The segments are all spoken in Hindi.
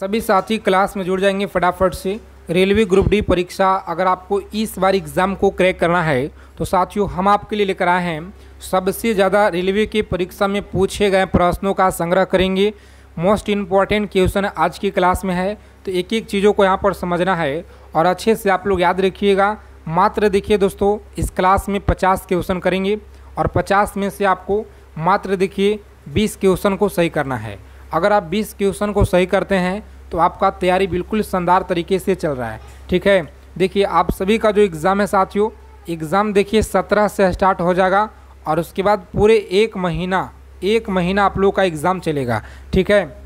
सभी साथी क्लास में जुड़ जाएंगे फटाफट से। रेलवे ग्रुप डी परीक्षा अगर आपको इस बार एग्ज़ाम को क्रैक करना है तो साथियों हम आपके लिए लेकर आए हैं सबसे ज़्यादा रेलवे की परीक्षा में पूछे गए प्रश्नों का संग्रह करेंगे। मोस्ट इम्पॉर्टेंट क्वेश्चन आज की क्लास में है, तो एक एक चीज़ों को यहाँ पर समझना है और अच्छे से आप लोग याद रखिएगा। मात्र देखिए दोस्तों, इस क्लास में 50 क्वेश्चन करेंगे और 50 में से आपको मात्र देखिए 20 क्वेश्चन को सही करना है। अगर आप 20 क्वेश्चन को सही करते हैं तो आपका तैयारी बिल्कुल शानदार तरीके से चल रहा है। ठीक है, देखिए आप सभी का जो एग्ज़ाम है साथियों, एग्ज़ाम देखिए 17 से स्टार्ट हो जाएगा और उसके बाद पूरे एक महीना आप लोग का एग्ज़ाम चलेगा। ठीक है,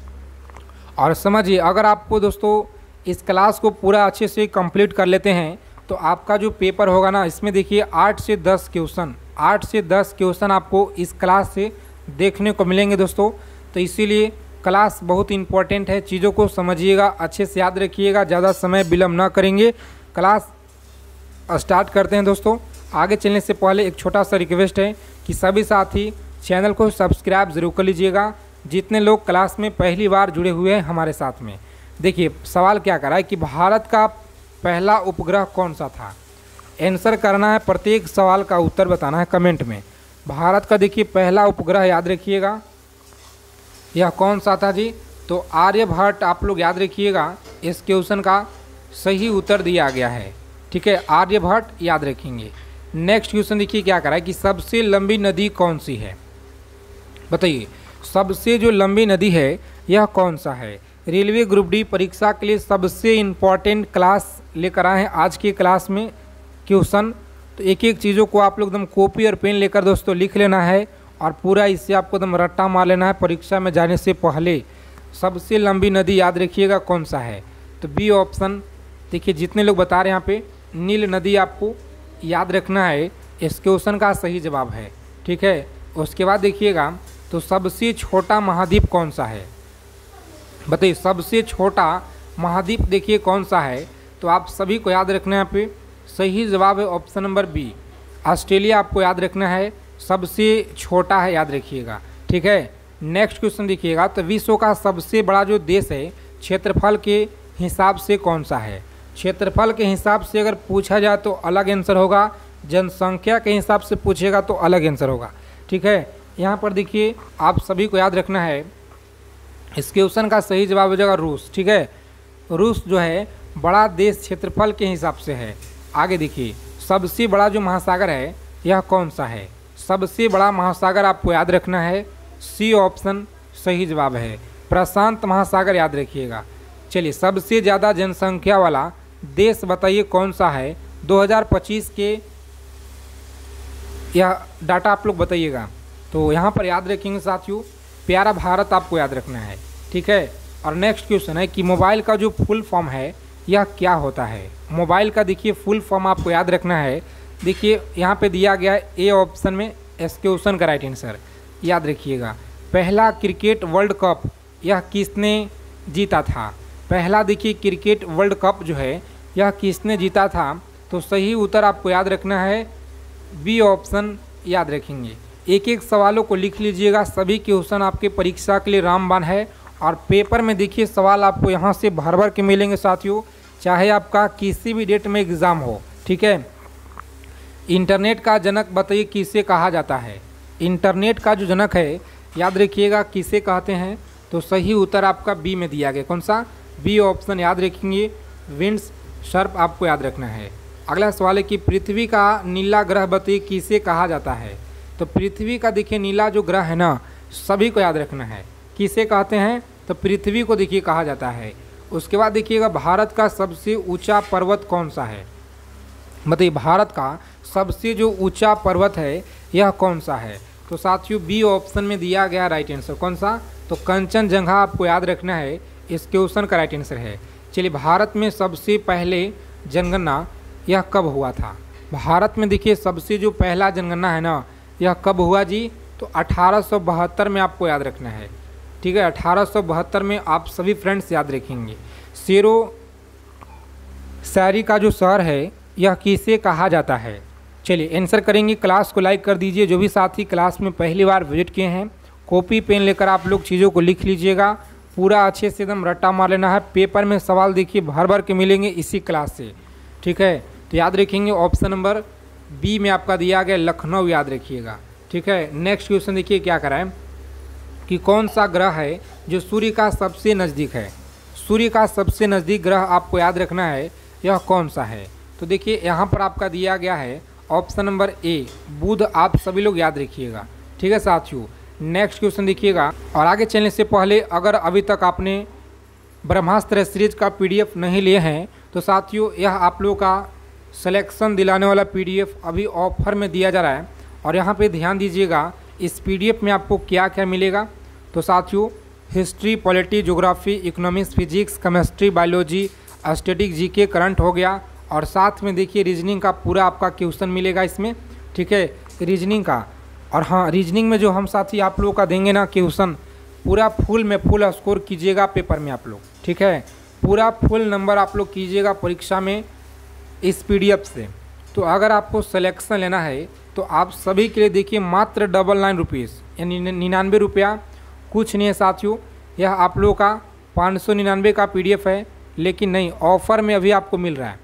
और समझिए अगर आपको दोस्तों इस क्लास को पूरा अच्छे से कंप्लीट कर लेते हैं तो आपका जो पेपर होगा ना, इसमें देखिए 8 से 10 क्वेश्चन आपको इस क्लास से देखने को मिलेंगे दोस्तों। तो इसीलिए क्लास बहुत इंपॉर्टेंट है, चीज़ों को समझिएगा, अच्छे से याद रखिएगा, ज़्यादा समय विलम्ब ना करेंगे। क्लास स्टार्ट करते हैं दोस्तों। आगे चलने से पहले एक छोटा सा रिक्वेस्ट है कि सभी साथी चैनल को सब्सक्राइब ज़रूर कर लीजिएगा, जितने लोग क्लास में पहली बार जुड़े हुए हैं हमारे साथ में। देखिए सवाल क्या कर रहा है कि भारत का पहला उपग्रह कौन सा था। आंसर करना है, प्रत्येक सवाल का उत्तर बताना है कमेंट में। भारत का देखिए पहला उपग्रह याद रखिएगा, यह कौन सा था जी, तो आर्यभट्ट आप लोग याद रखिएगा। इस क्वेश्चन का सही उत्तर दिया गया है। ठीक है, आर्यभट्ट याद रखेंगे। नेक्स्ट क्वेश्चन देखिए क्या करा है कि सबसे लंबी नदी कौन सी है, बताइए सबसे जो लंबी नदी है यह कौन सा है। रेलवे ग्रुप डी परीक्षा के लिए सबसे इम्पॉर्टेंट क्लास लेकर आए हैं आज की क्लास में क्वेश्चन। तो एक एक चीज़ों को आप लोग एकदम कॉपी और पेन लेकर दोस्तों लिख लेना है और पूरा इससे आपको एकदम रट्टा मार लेना है परीक्षा में जाने से पहले। सबसे लंबी नदी याद रखिएगा कौन सा है, तो बी ऑप्शन। देखिए जितने लोग बता रहे हैं यहाँ पे नील नदी आपको याद रखना है, इस क्वेश्चन का सही जवाब है। ठीक है, उसके बाद देखिएगा तो सबसे छोटा महाद्वीप कौन सा है, बताइए सबसे छोटा महाद्वीप देखिए कौन सा है। तो आप सभी को याद रखना है यहाँ पे सही जवाब है ऑप्शन नंबर बी, ऑस्ट्रेलिया आपको याद रखना है, सबसे छोटा है याद रखिएगा। ठीक है, नेक्स्ट क्वेश्चन देखिएगा तो विश्व का सबसे बड़ा जो देश है क्षेत्रफल के हिसाब से कौन सा है। क्षेत्रफल के हिसाब से अगर पूछा जाए तो अलग आंसर होगा, जनसंख्या के हिसाब से पूछेगा तो अलग आंसर होगा। ठीक है, यहाँ पर देखिए आप सभी को याद रखना है, इस क्वेश्चन का सही जवाब हो जाएगा रूस। ठीक है, रूस जो है बड़ा देश क्षेत्रफल के हिसाब से है। आगे देखिए सबसे बड़ा जो महासागर है यह कौन सा है, सबसे बड़ा महासागर आपको याद रखना है, सी ऑप्शन सही जवाब है, प्रशांत महासागर याद रखिएगा। चलिए सबसे ज़्यादा जनसंख्या वाला देश बताइए कौन सा है 2025 के, यह डाटा आप लोग बताइएगा। तो यहाँ पर याद रखेंगे साथियों प्यारा भारत आपको याद रखना है। ठीक है, और नेक्स्ट क्वेश्चन है कि मोबाइल का जो फुल फॉर्म है यह क्या होता है। मोबाइल का देखिए फुल फॉर्म आपको याद रखना है, देखिए यहाँ पे दिया गया है ए ऑप्शन में इस क्वेश्चन का राइट आंसर याद रखिएगा। पहला क्रिकेट वर्ल्ड कप यह किसने जीता था, पहला देखिए क्रिकेट वर्ल्ड कप जो है यह किसने जीता था, तो सही उत्तर आपको याद रखना है बी ऑप्शन याद रखेंगे। एक एक सवालों को लिख लीजिएगा, सभी क्वेश्चन आपके परीक्षा के लिए रामबाण है और पेपर में देखिए सवाल आपको यहाँ से भर भर के मिलेंगे साथियों, चाहे आपका किसी भी डेट में एग्ज़ाम हो। ठीक है, इंटरनेट का जनक बताइए किसे कहा जाता है। इंटरनेट का जो जनक है याद रखिएगा किसे कहते हैं, तो सही उत्तर आपका बी में दिया गया, कौन सा, बी ऑप्शन याद रखेंगे, विंड्स सर्प आपको याद रखना है। अगला सवाल है कि पृथ्वी का नीला ग्रह बताइए किसे कहा जाता है। तो पृथ्वी का देखिए नीला जो ग्रह है ना, सभी को याद रखना है किसे कहते हैं, तो पृथ्वी को देखिए कहा जाता है। उसके बाद देखिएगा भारत का सबसे ऊंचा पर्वत कौन सा है, बताइए भारत का सबसे जो ऊंचा पर्वत है यह कौन सा है। तो साथियों बी ऑप्शन में दिया गया राइट आंसर कौन सा, तो कंचनजंगा आपको याद रखना है, इस क्वेश्चन का राइट आंसर है। चलिए भारत में सबसे पहले जनगणना यह कब हुआ था। भारत में देखिए सबसे जो पहला जनगणना है ना यह कब हुआ जी, तो 1872 में आपको याद रखना है। ठीक है, 1872 में आप सभी फ्रेंड्स याद रखेंगे। शेरो शायरी का जो शहर है यह किसे कहा जाता है। चलिए आंसर करेंगे, क्लास को लाइक कर दीजिए। जो भी साथी क्लास में पहली बार विजिट किए हैं कॉपी पेन लेकर आप लोग चीज़ों को लिख लीजिएगा पूरा अच्छे से एकदम रट्टा मार लेना है। पेपर में सवाल देखिए भर भर के मिलेंगे इसी क्लास से, ठीक है। तो याद रखेंगे ऑप्शन नंबर बी में आपका दिया गया लखनऊ, याद रखिएगा, ठीक है। नेक्स्ट क्वेश्चन देखिए क्या करा है कि कौन सा ग्रह है जो सूर्य का सबसे नज़दीक है। सूर्य का सबसे नज़दीक ग्रह आपको याद रखना है, यह कौन सा है। तो देखिए यहाँ पर आपका दिया गया है ऑप्शन नंबर ए बुध, आप सभी लोग याद रखिएगा, ठीक है साथियों। नेक्स्ट क्वेश्चन देखिएगा। और आगे चलने से पहले अगर अभी तक आपने ब्रह्मास्त्र सीरीज का पीडीएफ नहीं लिए हैं तो साथियों यह आप लोगों का सिलेक्शन दिलाने वाला पीडीएफ अभी ऑफर में दिया जा रहा है। और यहाँ पे ध्यान दीजिएगा इस पीडीएफ में आपको क्या क्या मिलेगा। तो साथियों history, polity, geography, economics, physics, chemistry, biology, static, GK, current हो गया, और साथ में देखिए रीजनिंग का पूरा आपका क्वेश्चन मिलेगा इसमें, ठीक है, रीजनिंग का। और हाँ, रीजनिंग में जो हम साथी आप लोगों का देंगे ना क्वेश्चन, पूरा फुल में फुल स्कोर कीजिएगा पेपर में आप लोग, ठीक है, पूरा फुल नंबर आप लोग कीजिएगा परीक्षा में इस पीडीएफ से। तो अगर आपको सिलेक्शन लेना है तो आप सभी के लिए देखिए मात्र 99 रुपीज़ यानी 99 रुपया कुछ नहीं है साथियों। यह आप लोगों का 599 का पीडीएफ है, लेकिन नहीं, ऑफ़र में अभी आपको मिल रहा है।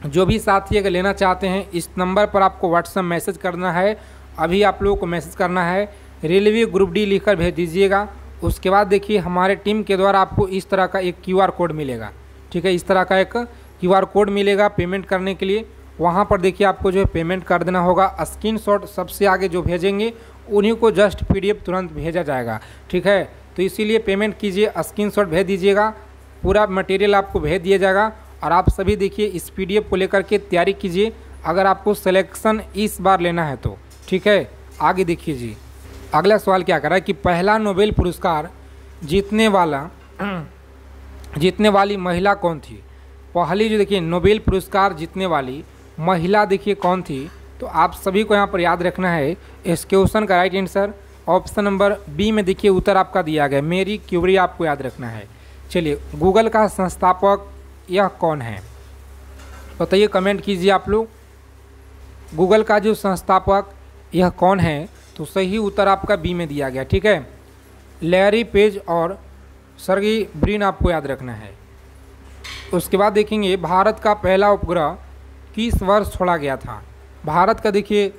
जो भी साथी अगर लेना चाहते हैं इस नंबर पर आपको व्हाट्सएप मैसेज करना है, अभी आप लोगों को मैसेज करना है, रेलवे ग्रुप डी लिखकर भेज दीजिएगा। उसके बाद देखिए हमारे टीम के द्वारा आपको इस तरह का एक QR कोड मिलेगा, ठीक है, इस तरह का एक QR कोड मिलेगा पेमेंट करने के लिए। वहाँ पर देखिए आपको जो है पेमेंट कर देना होगा। स्क्रीनशॉट सबसे आगे जो भेजेंगे उन्हीं को जस्ट पीडीएफ तुरंत भेजा जाएगा, ठीक है। तो इसीलिए पेमेंट कीजिए, स्क्रीनशॉट भेज दीजिएगा, पूरा मटेरियल आपको भेज दिया जाएगा। और आप सभी देखिए इस पीडीएफ को लेकर के तैयारी कीजिए अगर आपको सिलेक्शन इस बार लेना है तो, ठीक है। आगे देखिए जी, अगला सवाल क्या कर रहा है कि पहला नोबेल पुरस्कार जीतने वाली महिला कौन थी। पहली जो देखिए नोबेल पुरस्कार जीतने वाली महिला देखिए कौन थी। तो आप सभी को यहाँ पर याद रखना है इस क्वेश्चन का right answer option number B में देखिए उत्तर आपका दिया गया, मेरी क्यूरी आपको याद रखना है। चलिए, गूगल का संस्थापक यह कौन है बताइए, कमेंट कीजिए आप लोग। गूगल का जो संस्थापक यह कौन है, तो सही उत्तर आपका बी में दिया गया, ठीक है, लैरी पेज और सर्गी ब्रिन आपको याद रखना है। उसके बाद देखेंगे भारत का पहला उपग्रह किस वर्ष छोड़ा गया था। भारत का देखिए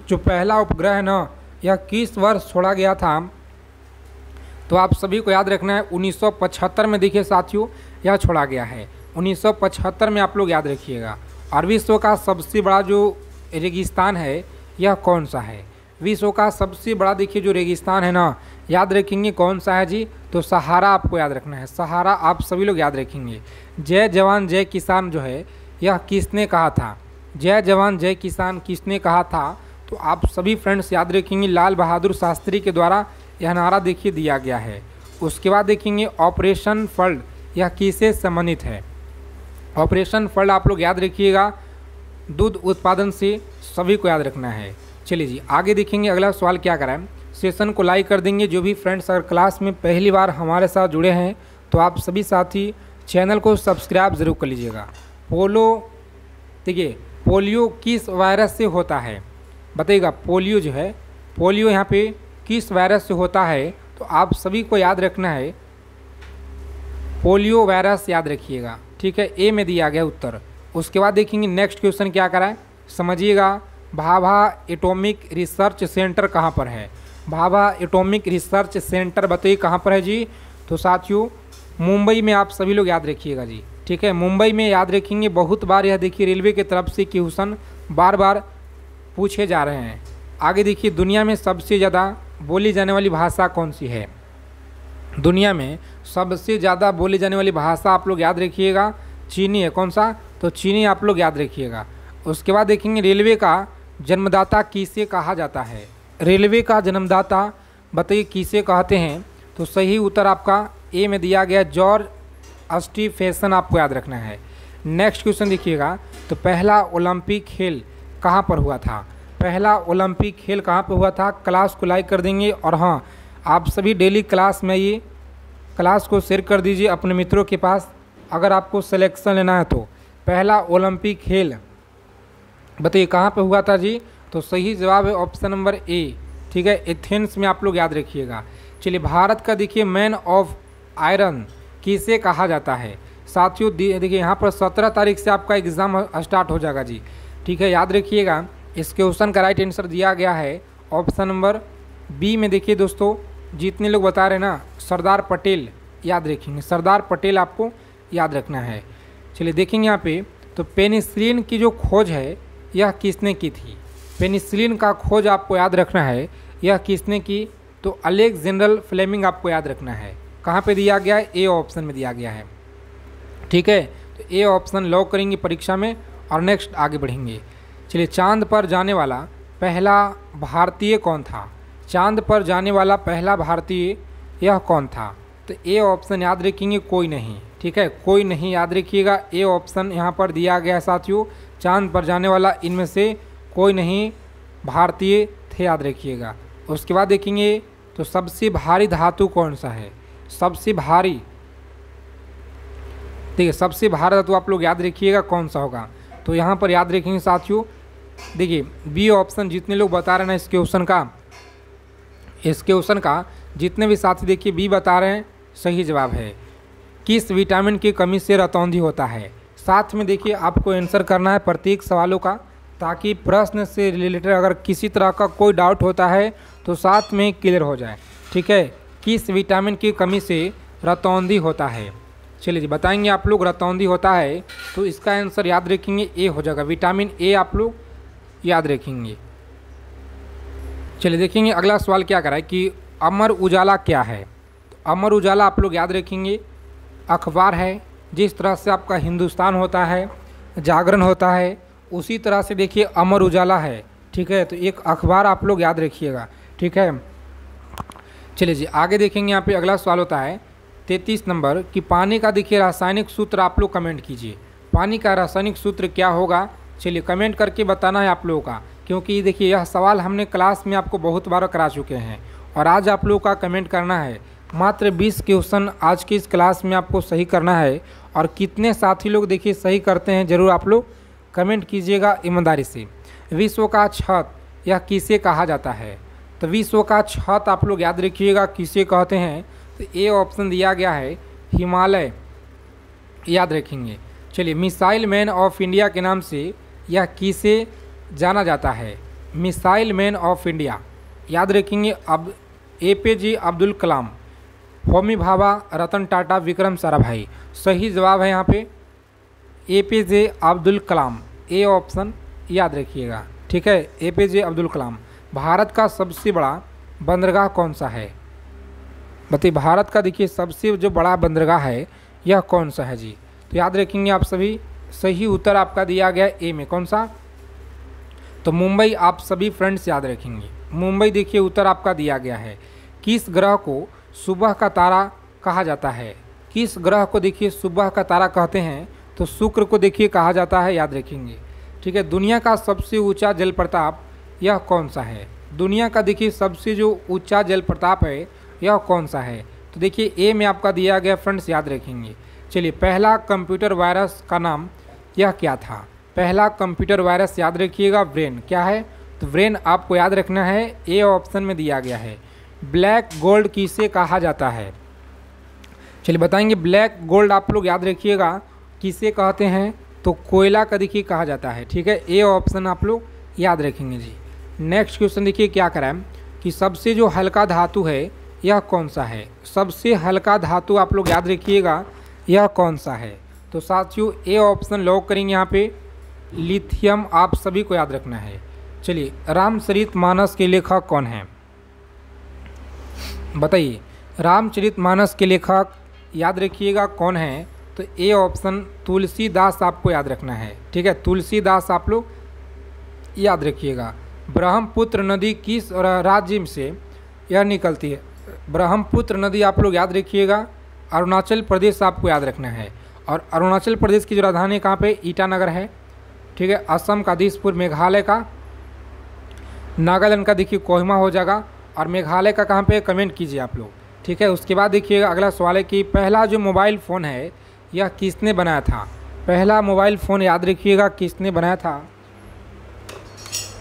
जो पहला उपग्रह है ना, यह किस वर्ष छोड़ा गया था, तो आप सभी को याद रखना है 1975 में देखिए साथियों यह छोड़ा गया है, 1975 में आप लोग याद रखिएगा। और विश्व का सबसे बड़ा जो रेगिस्तान है यह कौन सा है। विश्व का सबसे बड़ा देखिए जो रेगिस्तान है ना, याद रखेंगे कौन सा है जी, तो सहारा आपको याद रखना है, सहारा आप सभी लोग याद रखेंगे। जय जवान जय किसान जो है यह किसने कहा था, जय जवान जय किसान किसने कहा था, तो आप सभी फ्रेंड्स याद रखेंगे लाल बहादुर शास्त्री के द्वारा यह नारा देखिए दिया गया है। उसके बाद देखेंगे ऑपरेशन फ्लड यह किससे संबंधित है। ऑपरेशन फ्लड आप लोग याद रखिएगा दूध उत्पादन से, सभी को याद रखना है। चलिए जी आगे देखेंगे अगला सवाल क्या कराएं। सेशन को लाइक कर देंगे। जो भी फ्रेंड्स अगर क्लास में पहली बार हमारे साथ जुड़े हैं तो आप सभी साथी चैनल को सब्सक्राइब ज़रूर कर लीजिएगा। देखिए पोलियो किस वायरस से होता है बताइएगा। पोलियो जो है, पोलियो यहाँ पे किस वायरस से होता है, तो आप सभी को याद रखना है पोलियो वायरस याद रखिएगा, ठीक है, ए में दिया गया उत्तर। उसके बाद देखेंगे नेक्स्ट क्वेश्चन क्या कराए समझिएगा। भाभा एटॉमिक रिसर्च सेंटर कहाँ पर है। भाभा एटॉमिक रिसर्च सेंटर बताइए कहाँ पर है जी, तो साथियों मुंबई में आप सभी लोग याद रखिएगा जी, ठीक है, मुंबई में याद रखेंगे। बहुत बार यह देखिए रेलवे की तरफ से क्वेश्चन बार बार पूछे जा रहे हैं। आगे देखिए दुनिया में सबसे ज़्यादा बोली जाने वाली भाषा कौन सी है। दुनिया में सबसे ज़्यादा बोली जाने वाली भाषा आप लोग याद रखिएगा चीनी है। कौन सा, तो चीनी आप लोग याद रखिएगा। उसके बाद देखेंगे रेलवे का जन्मदाता किसे कहा जाता है। रेलवे का जन्मदाता बताइए किसे कहते हैं, तो सही उत्तर आपका ए में दिया गया जॉर्ज स्टीफेंसन आपको याद रखना है। नेक्स्ट क्वेश्चन देखिएगा, तो पहला ओलंपिक खेल कहाँ पर हुआ था। पहला ओलंपिक खेल कहाँ पर हुआ था, क्लास को लाइक कर देंगे। और हाँ, आप सभी डेली क्लास में ये क्लास को शेयर कर दीजिए अपने मित्रों के पास अगर आपको सिलेक्शन लेना है तो। पहला ओलंपिक खेल बताइए कहाँ पे हुआ था जी, तो सही जवाब है ऑप्शन नंबर ए, ठीक है, एथेंस में आप लोग याद रखिएगा। चलिए भारत का देखिए मैन ऑफ आयरन किसे कहा जाता है। साथियों देखिए यहाँ पर 17 तारीख से आपका एग्ज़ाम स्टार्ट हो जाएगा जी, ठीक है, याद रखिएगा। इस क्वेश्चन का राइट आंसर दिया गया है ऑप्शन नंबर बी में। देखिए दोस्तों जितने लोग बता रहे हैं ना, सरदार पटेल याद रखेंगे, सरदार पटेल आपको याद रखना है। चलिए देखेंगे यहाँ पे, तो पेनिसिलिन की जो खोज है यह किसने की थी। पेनिसिलिन का खोज आपको याद रखना है, यह किसने की, तो अलेक्जेंडर फ्लेमिंग आपको याद रखना है। कहाँ पे दिया गया है, ए ऑप्शन में दिया गया है, ठीक है। तो ए ऑप्शन लॉक करेंगे परीक्षा में और नेक्स्ट आगे बढ़ेंगे। चलिए चांद पर जाने वाला पहला भारतीय कौन था। चांद पर जाने वाला पहला भारतीय यह कौन था, तो ए ऑप्शन याद रखेंगे कोई नहीं, ठीक है, कोई नहीं याद रखिएगा। ए ऑप्शन यहाँ पर दिया गया है साथियों, चांद पर जाने वाला इनमें से कोई नहीं भारतीय थे, याद रखिएगा। उसके बाद देखेंगे तो सबसे भारी धातु कौन सा है। सबसे भारी, देखिए सबसे भारी धातु आप लोग याद रखिएगा कौन सा होगा, तो यहाँ पर याद रखेंगे साथियों, देखिए बी ऑप्शन जितने लोग बता रहे हैं ना इस क्वेश्चन का जितने भी साथी देखिए बी बता रहे हैं सही जवाब है। किस विटामिन की कमी से रतौंधी होता है। साथ में देखिए आपको आंसर करना है प्रत्येक सवालों का, ताकि प्रश्न से रिलेटेड अगर किसी तरह का कोई डाउट होता है तो साथ में क्लियर हो जाए, ठीक है। किस विटामिन की कमी से रतौंधी होता है। चलिए जी बताएंगे आप लोग, रतौंधी होता है तो इसका आंसर याद रखेंगे ए हो जाएगा, विटामिन ए आप लोग याद रखेंगे। चलिए देखेंगे अगला सवाल क्या करा है कि अमर उजाला क्या है। तो अमर उजाला आप लोग याद रखेंगे अखबार है। जिस तरह से आपका हिंदुस्तान होता है, जागरण होता है, उसी तरह से देखिए अमर उजाला है, ठीक है। तो एक अखबार आप लोग याद रखिएगा, ठीक है। चलिए जी आगे देखेंगे, यहाँ पे अगला सवाल होता है 33 नंबर कि पानी का देखिए रासायनिक सूत्र आप लोग कमेंट कीजिए। पानी का रासायनिक सूत्र क्या होगा, चलिए कमेंट करके बताना है आप लोगों का, क्योंकि देखिए यह सवाल हमने क्लास में आपको बहुत बार करा चुके हैं और आज आप लोगों का कमेंट करना है। मात्र 20 क्वेश्चन आज की इस क्लास में आपको सही करना है, और कितने साथी लोग देखिए सही करते हैं ज़रूर आप लोग कमेंट कीजिएगा ईमानदारी से। विश्व का छत यह किसे कहा जाता है। तो विश्व का छत आप लोग याद रखिएगा किसे कहते हैं, तो ए ऑप्शन दिया गया है हिमालय, याद रखेंगे। चलिए मिसाइल मैन ऑफ इंडिया के नाम से यह किसे जाना जाता है। मिसाइल मैन ऑफ इंडिया याद रखेंगे अब APJ अब्दुल कलाम, होमी भाभा, रतन टाटा, विक्रम साराभाई। सही जवाब है यहाँ पे APJ Abdul Kalam, A option याद रखिएगा, ठीक है, APJ अब्दुल कलाम। भारत का सबसे बड़ा बंदरगाह कौन सा है। बताइए भारत का देखिए सबसे जो बड़ा बंदरगाह है यह कौन सा है जी। तो याद रखेंगे आप सभी, सही उत्तर आपका दिया गया ए में, कौन सा, तो मुंबई आप सभी फ्रेंड्स याद रखेंगे। मुंबई देखिए उत्तर आपका दिया गया है। किस ग्रह को सुबह का तारा कहा जाता है। किस ग्रह को देखिए सुबह का तारा कहते हैं, तो शुक्र को देखिए कहा जाता है, याद रखेंगे, ठीक है। दुनिया का सबसे ऊंचा जलप्रपात यह कौन सा है। दुनिया का देखिए सबसे जो ऊंचा जलप्रपात है यह कौन सा है, तो देखिए ए में आपका दिया गया फ्रेंड्स, याद रखेंगे। चलिए पहला कंप्यूटर वायरस का नाम यह क्या था। पहला कंप्यूटर वायरस याद रखिएगा ब्रेन, क्या है, तो ब्रेन आपको याद रखना है, ए ऑप्शन में दिया गया है। ब्लैक गोल्ड किसे कहा जाता है। चलिए बताएंगे ब्लैक गोल्ड आप लोग याद रखिएगा किसे कहते हैं, तो कोयला का देखिए कहा जाता है, ठीक है, ए ऑप्शन आप लोग याद रखेंगे जी। नेक्स्ट क्वेश्चन देखिए क्या कराएं कि सबसे जो हल्का धातु है यह कौन सा है। सबसे हल्का धातु आप लोग याद रखिएगा यह कौन सा है, तो साथियों ए ऑप्शन लॉक करेंगे यहाँ पे, लिथियम आप सभी को याद रखना है। चलिए रामचरितमानस के लेखक कौन हैं, बताइए रामचरितमानस के लेखक याद रखिएगा कौन है, तो ए ऑप्शन तुलसीदास आपको याद रखना है, ठीक है, तुलसीदास आप लोग याद रखिएगा। ब्रह्मपुत्र नदी किस राज्य से यह निकलती है। ब्रह्मपुत्र नदी आप लोग याद रखिएगा अरुणाचल प्रदेश आपको याद रखना है, और अरुणाचल प्रदेश की जो राजधानी कहाँ पे, ईटानगर है, ठीक है। असम का दिसपुर, मेघालय का नागालैंड का देखिए कोहिमा हो जाएगा, और मेघालय का कहाँ पे, कमेंट कीजिए आप लोग, ठीक है। उसके बाद देखिएगा अगला सवाल है कि पहला जो मोबाइल फ़ोन है यह किसने बनाया था। पहला मोबाइल फ़ोन याद रखिएगा किसने बनाया था,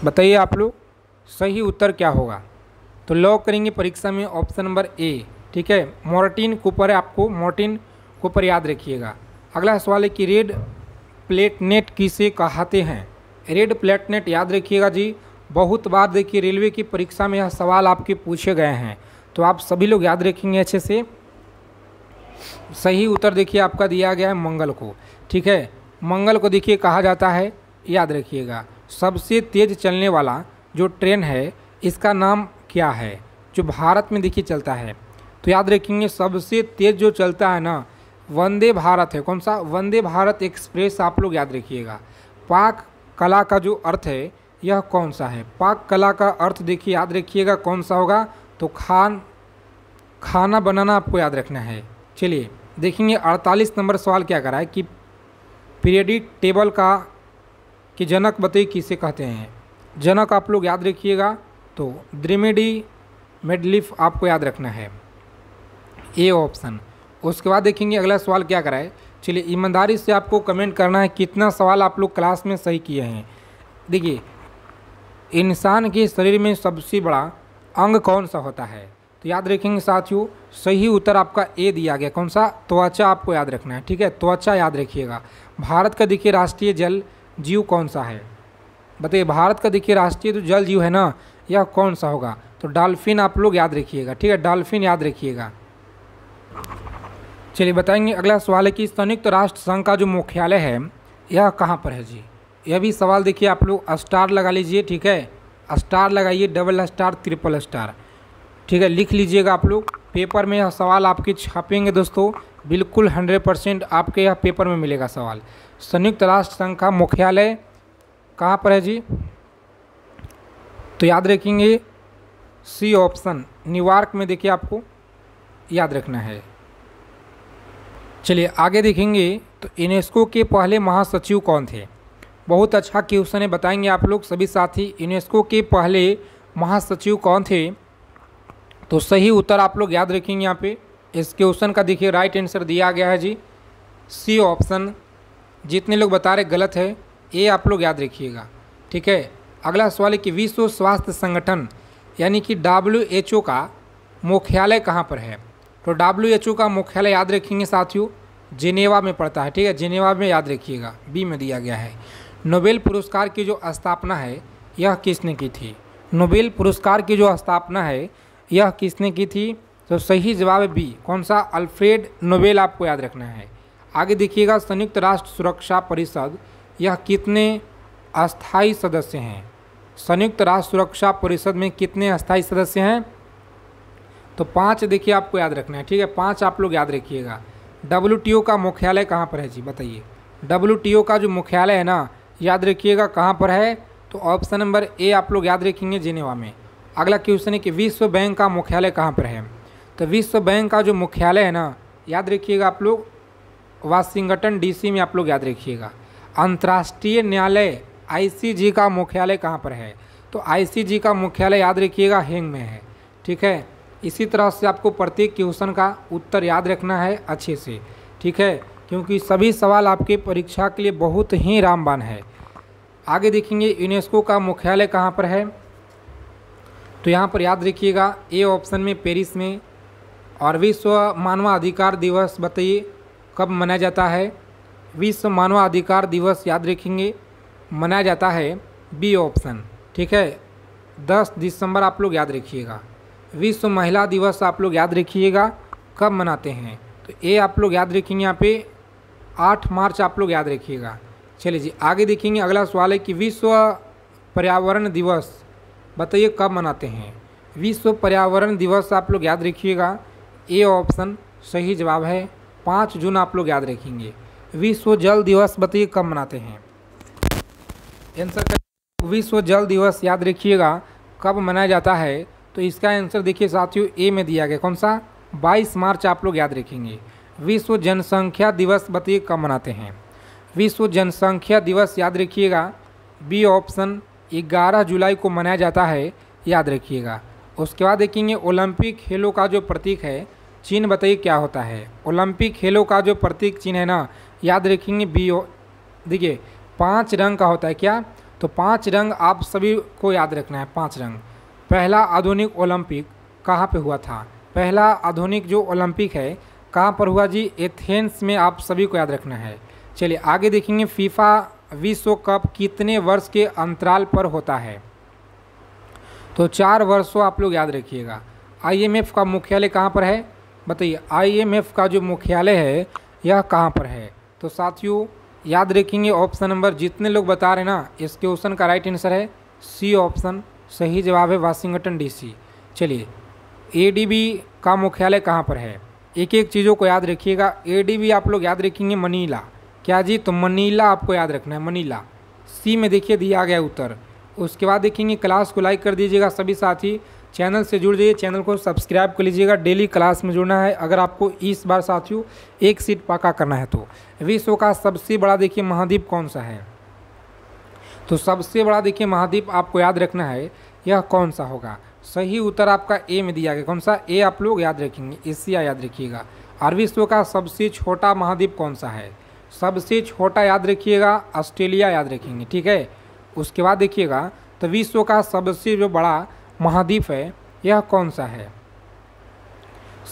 बताइए आप लोग, सही उत्तर क्या होगा। तो लॉक करेंगे परीक्षा में ऑप्शन नंबर ए। ठीक है, मार्टिन कूपर है, आपको मार्टिन कूपर याद रखिएगा। अगला सवाल है कि रेड प्लेटनेट किसे कहते हैं। रेड प्लेटनेट याद रखिएगा जी, बहुत बार देखिए रेलवे की परीक्षा में यह सवाल आपके पूछे गए हैं, तो आप सभी लोग याद रखेंगे अच्छे से। सही उत्तर देखिए आपका दिया गया है मंगल को। ठीक है, मंगल को देखिए कहा जाता है, याद रखिएगा। सबसे तेज चलने वाला जो ट्रेन है इसका नाम क्या है, जो भारत में देखिए चलता है, तो याद रखेंगे सबसे तेज जो चलता है ना वंदे भारत है। कौन सा? वंदे भारत एक्सप्रेस, आप लोग याद रखिएगा। पाक कला का जो अर्थ है यह कौन सा है? पाक कला का अर्थ देखिए याद रखिएगा कौन सा होगा, तो खाना बनाना आपको याद रखना है। चलिए देखेंगे 48 नंबर सवाल क्या करा है कि पीरियडिक टेबल का कि जनक बताइए किसे कहते हैं। जनक आप लोग याद रखिएगा, तो द्विवेदी मेंडलीफ आपको याद रखना है, ए ऑप्शन। उसके बाद देखेंगे अगला सवाल क्या करा है। चलिए ईमानदारी से आपको कमेंट करना है कितना सवाल आप लोग क्लास में सही किए हैं। देखिए इंसान के शरीर में सबसे बड़ा अंग कौन सा होता है, तो याद रखेंगे साथियों सही उत्तर आपका ए दिया गया। कौन सा? त्वचा आपको याद रखना है। ठीक है, त्वचा याद रखिएगा। भारत का देखिए राष्ट्रीय जल जीव कौन सा है, बताइए। भारत का देखिए राष्ट्रीय जो जल जीव है ना यह कौन सा होगा, तो डॉल्फिन आप लोग याद रखिएगा। ठीक है, डॉल्फिन याद रखिएगा। चलिए बताएंगे अगला सवाल है कि संयुक्त राष्ट्र संघ का जो मुख्यालय है यह कहाँ पर है जी। यह भी सवाल देखिए आप लोग स्टार लगा लीजिए। ठीक है, स्टार लगाइए, डबल स्टार, ट्रिपल स्टार। ठीक है, लिख लीजिएगा आप लोग। पेपर में यह सवाल आपके छापेंगे दोस्तों, बिल्कुल 100% आपके यह पेपर में मिलेगा सवाल। संयुक्त राष्ट्र संघ का मुख्यालय कहाँ पर है जी, तो याद रखेंगे सी ऑप्शन, न्यूयॉर्क में देखिए आपको याद रखना है। चलिए आगे देखेंगे तो यूनेस्को के पहले महासचिव कौन थे। बहुत अच्छा क्वेश्चन है, बताएंगे आप लोग सभी साथी। यूनेस्को के पहले महासचिव कौन थे, तो सही उत्तर आप लोग याद रखेंगे। यहाँ पे इस क्वेश्चन का देखिए राइट आंसर दिया गया है जी, सी ऑप्शन। जितने लोग बता रहे गलत है, ये आप लोग याद रखिएगा। ठीक है, अगला सवाल है कि विश्व स्वास्थ्य संगठन यानी कि WHO का मुख्यालय कहाँ पर है, तो WHO का मुख्यालय याद रखेंगे साथियों जिनेवा में पड़ता है। ठीक है, जिनेवा में याद रखिएगा, बी में दिया गया है। नोबेल पुरस्कार की जो स्थापना है यह किसने की थी, नोबेल पुरस्कार की जो स्थापना है यह किसने की थी, तो सही जवाब है बी। कौन सा? अल्फ्रेड नोबेल आपको याद रखना है। आगे देखिएगा संयुक्त राष्ट्र सुरक्षा परिषद यह कितने अस्थायी सदस्य हैं, संयुक्त राष्ट्र सुरक्षा परिषद में कितने अस्थायी सदस्य हैं, तो 5 देखिए आपको याद रखना है। ठीक है, 5 आप लोग याद रखिएगा। WTO का मुख्यालय कहाँ पर है जी, बताइए। WTO का जो मुख्यालय है ना याद रखिएगा कहाँ पर है, तो ऑप्शन नंबर ए आप लोग याद रखेंगे जिनेवा में। अगला क्वेश्चन है कि विश्व बैंक का मुख्यालय कहाँ पर है, तो विश्व बैंक का जो मुख्यालय है ना याद रखिएगा आप लोग वाशिंगटन DC में आप लोग याद रखिएगा। अंतर्राष्ट्रीय न्यायालय ICJ का मुख्यालय कहाँ पर है, तो ICJ का मुख्यालय याद रखिएगा हेंग में है। ठीक है, इसी तरह से आपको प्रत्येक क्वेश्चन का उत्तर याद रखना है अच्छे से। ठीक है, क्योंकि सभी सवाल आपके परीक्षा के लिए बहुत ही रामबाण है। आगे देखेंगे यूनेस्को का मुख्यालय कहाँ पर है, तो यहाँ पर याद रखिएगा ए ऑप्शन में पेरिस में। और विश्व मानवाधिकार दिवस बताइए कब मनाया जाता है, विश्व मानवाधिकार दिवस याद रखेंगे मनाया जाता है बी ऑप्शन। ठीक है, 10 दिसंबर आप लोग याद रखिएगा। विश्व महिला दिवस आप लोग याद रखिएगा कब मनाते हैं, तो ए आप लोग याद रखेंगे यहाँ पे 8 मार्च आप लोग याद रखिएगा। चलिए जी आगे देखेंगे अगला सवाल है कि विश्व पर्यावरण दिवस बताइए कब मनाते हैं। विश्व पर्यावरण दिवस आप लोग याद रखिएगा, ए ऑप्शन सही जवाब है 5 जून आप लोग याद रखेंगे। विश्व जल दिवस बताइए कब मनाते हैं, आंसर विश्व जल दिवस याद रखिएगा कब मनाया जाता है, तो इसका आंसर देखिए साथियों ए में दिया गया। कौन सा? 22 मार्च आप लोग याद रखेंगे। विश्व जनसंख्या दिवस बताइए कब मनाते हैं, विश्व जनसंख्या दिवस याद रखिएगा बी ऑप्शन 11 जुलाई को मनाया जाता है, याद रखिएगा। उसके बाद देखेंगे ओलंपिक खेलों का जो प्रतीक है चिन्ह बताइए क्या होता है। ओलंपिक खेलों का जो प्रतीक चिन्ह है ना याद रखेंगे बी। देखिए 5 रंग का होता है क्या, तो 5 रंग आप सभी को याद रखना है। 5 रंग पहला आधुनिक ओलंपिक कहाँ पे हुआ था? पहला आधुनिक जो ओलंपिक है कहाँ पर हुआ जी? एथेंस में। आप सभी को याद रखना है। चलिए आगे देखेंगे, फीफा विश्व कप कितने वर्ष के अंतराल पर होता है? तो 4 वर्षों आप लोग याद रखिएगा। आईएमएफ का मुख्यालय कहाँ पर है? बताइए, आईएमएफ का जो मुख्यालय है यह कहाँ पर है? तो साथियों याद रखेंगे ऑप्शन नंबर, जितने लोग बता रहे हैं ना, इस क्वेश्चन का राइट आंसर है सी ऑप्शन, सही जवाब है वाशिंगटन डीसी। चलिए, एडीबी का मुख्यालय कहाँ पर है? एक एक चीज़ों को याद रखिएगा। एडीबी आप लोग याद रखेंगे मनीला। क्या जी? तो मनीला आपको याद रखना है, मनीला। सी में देखिए दिया गया उत्तर। उसके बाद देखेंगे, क्लास को लाइक कर दीजिएगा सभी साथी, चैनल से जुड़ जाइए, चैनल को सब्सक्राइब कर लीजिएगा। डेली क्लास में जुड़ना है अगर आपको इस बार साथियों एक सीट पक्का करना है तो। विश्व का सबसे बड़ा देखिए महाद्वीप कौन सा है? तो सबसे बड़ा देखिए महाद्वीप आपको याद रखना है, यह कौन सा होगा? सही उत्तर आपका ए में दिया गया। कौन सा? ए आप लोग याद रखेंगे, एशिया याद रखिएगा। और विश्व का सबसे छोटा महाद्वीप कौन सा है? सबसे छोटा याद रखिएगा ऑस्ट्रेलिया याद रखेंगे, ठीक है। उसके बाद देखिएगा, तो विश्व का सबसे जो बड़ा महाद्वीप है यह कौन सा है?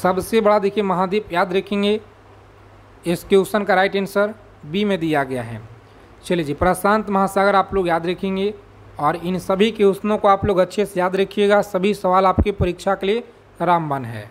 सबसे बड़ा देखिए महाद्वीप याद रखेंगे, इस क्वेश्चन का राइट आंसर बी में दिया गया है। चलिए जी, प्रशांत महासागर आप लोग याद रखेंगे और इन सभी क्वेश्चनों को आप लोग अच्छे से याद रखिएगा। सभी सवाल आपकी परीक्षा के लिए रामबाण है।